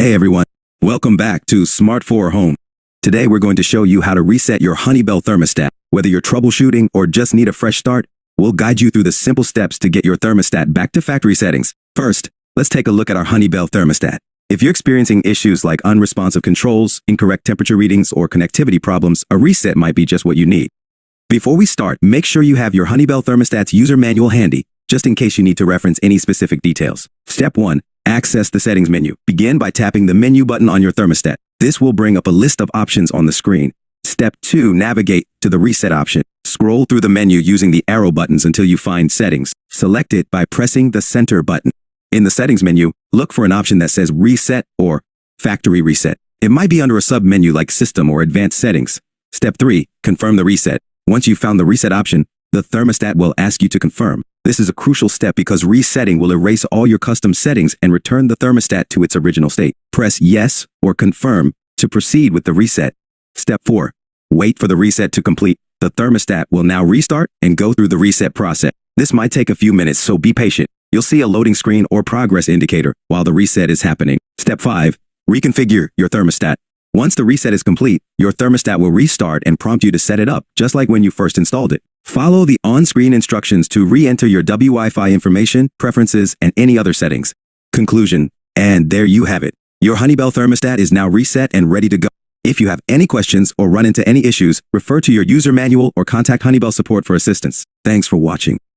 Hey everyone, welcome back to Smart for Home. Today we're going to show you how to reset your Honeywell thermostat. Whether you're troubleshooting or just need a fresh start, we'll guide you through the simple steps to get your thermostat back to factory settings. First, let's take a look at our Honeywell thermostat. If you're experiencing issues like unresponsive controls, incorrect temperature readings, or connectivity problems, a reset might be just what you need. Before we start, make sure you have your Honeywell thermostat's user manual handy, just in case you need to reference any specific details. Step 1. Access the settings menu. Begin by tapping the menu button on your thermostat. This will bring up a list of options on the screen. Step 2. Navigate to the reset option. Scroll through the menu using the arrow buttons until you find settings. Select it by pressing the center button. In the settings menu, look for an option that says reset or factory reset. It might be under a sub-menu like system or advanced settings. Step 3. Confirm the reset. Once you've found the reset option, the thermostat will ask you to confirm. This is a crucial step because resetting will erase all your custom settings and return the thermostat to its original state. Press yes or confirm to proceed with the reset. Step 4. Wait for the reset to complete. The thermostat will now restart and go through the reset process. This might take a few minutes, so be patient. You'll see a loading screen or progress indicator while the reset is happening. Step 5. Reconfigure your thermostat. Once the reset is complete, your thermostat will restart and prompt you to set it up, just like when you first installed it. Follow the on-screen instructions to re-enter your Wi-Fi information, preferences, and any other settings. Conclusion. And there you have it. Your Honeywell thermostat is now reset and ready to go. If you have any questions or run into any issues, refer to your user manual or contact Honeywell support for assistance. Thanks for watching.